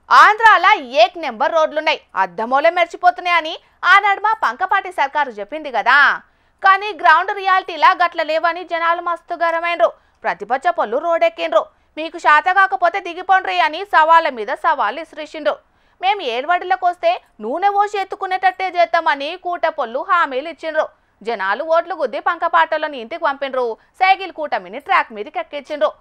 ఆంధ్రాల ఏక్ number రోడ్లున్నాయి, అద్దమూలే మెరిచిపోతున్నాయని ఆనాడు మా పంకపాటి సర్కారు చెప్పింది కదా. కానీ గ్రౌండ్ రియాలిటీలా గట్ల లేవని జనాలు మస్తు గరమైనరు. ప్రతిపక్ష పొల్లు రోడెక్కిండ్రు. మీకు శాత కాకపోతే దిగిపోండ్రి అని సవాళ్ళ మీద సవాళ్ళు ఇసిరేసిండ్రు. మేము ఏడువడిలోకి వస్తే నూనె పోసి ఎత్తుకునేటట్టే చేస్తామని కూట పొల్లు హామీలు ఇచ్చిండ్రు. జనాలు ఓట్లు గుద్ది పంకపాటలను ఇంటికి పంపిండ్రు. సైకిల్ కూటమిని ట్రాక్ మీదకి ఎక్కించిండ్రు.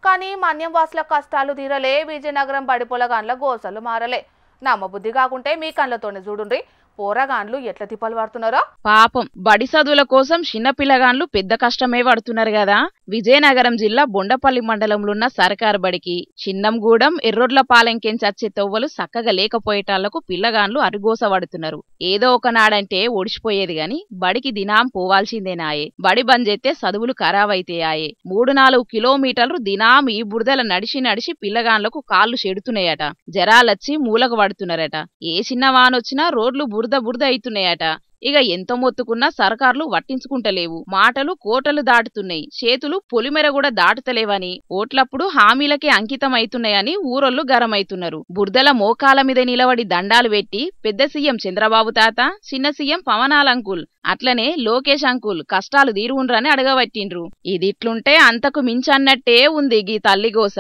కానీ మన్యం వాసుల కష్టాలు తీరలే, విజయనగరం బడిపొలగాండ్ల గోసలు మారలే. నమ్మబుద్ధి కాకుంటే మీ కళ్ళతోనే చూడుండ్రి పోరగాండ్లు ఎట్లా తిప్పలు పడుతున్నారో. పాపం బడి చదువుల కోసం చిన్న పిల్లగాండ్లు పెద్ద కష్టమే పడుతున్నారు కదా. విజయనగరం జిల్లా బొండపల్లి మండలంలో ఉన్న సర్కారు బడికి చిన్నంగూడెం ఎర్రొడ్ల పాలెంకెంచి వచ్చే తవ్వలు చక్కగా లేకపోయేటాళ్లకు పిల్లగాండ్లు అరిగోస పడుతున్నారు. ఏదో ఒకనాడంటే ఒడిచిపోయేది గాని బడికి దినాం పోవాల్సిందేనాయే. బడి బంద్ చేస్తే చదువులు ఖరాబైతేయాయే. 3-4 కిలోమీటర్లు దినాం ఈ బురదల నడిచి నడిచి పిల్లగాండ్లకు కాళ్ళు చెడుతున్నాయట. జరాలొచ్చి మూలకు పడుతున్నారట. ఏ చిన్న వానొచ్చినా రోడ్లు బురద అయితున్నాయట. ఇక ఎంత మొత్తుకున్నా సర్కార్లు వట్టించుకుంటలేవు. మాటలు కోటలు దాటుతున్నాయి, చేతులు పొలిమెర కూడా దాటుతలేవని, ఓట్లప్పుడు హామీలకే అంకితం అవుతున్నాయని ఊరోళ్లు గరమైతున్నారు. బురదల మోకాల మీద నిలబడి దండాలు పెట్టి పెద్ద సీఎం చంద్రబాబు తాత, చిన్న సీఎం పవనాల్ అంకుల్, అట్లనే లోకేష్ అంకుల్ కష్టాలు తీరుండ్రని అడగబట్టిండ్రు. ఇదిట్లుంటే అంతకు మించన్నట్టే ఉంది గీ తల్లిగోస.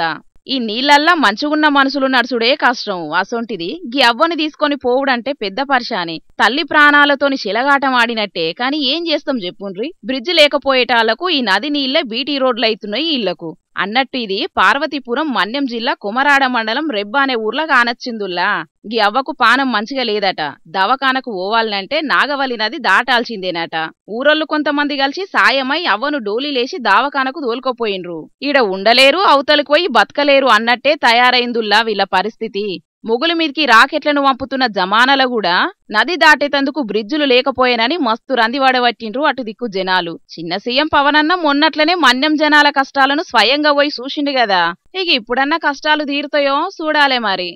ఈ నీళ్లల్లా మంచుగున్న మనుషులు నడుచుడే కష్టం. అసొంటిది గీ అవ్వని తీసుకొని పోవుడంటే పెద్ద పరిశాని. తల్లి ప్రాణాలతోని శిలగాటం ఆడినట్టే. కాని ఏం చేస్తాం చెప్పుండ్రి. బ్రిడ్జ్ లేకపోయేటాళ్లకు ఈ నది నీళ్లే బీటీ రోడ్లయితున్నాయి ఇళ్లకు. అన్నట్టు ఇది పార్వతీపురం మన్యం జిల్లా కుమరాడ మండలం రెబ్బ అనే ఊర్లో కానొచ్చిందుల్లా. గీ అవ్వకు పానం మంచిగా లేదట. దవాఖానకు పోవాలంటే నాగవల్లి నది దాటాల్సిందేనట. ఊరోళ్లు కొంతమంది కలిసి సాయమై అవ్వను డోలీలేసి దావఖానకు తోలుకపోయిండ్రు. ఈడ ఉండలేరు, అవతలకు పోయి బతకలేరు అన్నట్టే తయారైందుల్లా వీళ్ళ పరిస్థితి. మొగుల మీదికి రాకెట్లను పంపుతున్న జమానాల కూడా నది దాటేతందుకు బ్రిడ్జులు లేకపోయేనని మస్తు రందివాడబట్టిండ్రు అటు దిక్కు జనాలు. చిన్న సీఎం పవనన్న మొన్నట్లనే మన్యం జనాల కష్టాలను స్వయంగా పోయి చూసిండు కదా. ఇక ఇప్పుడన్నా కష్టాలు తీరుతాయో చూడాలే మరి.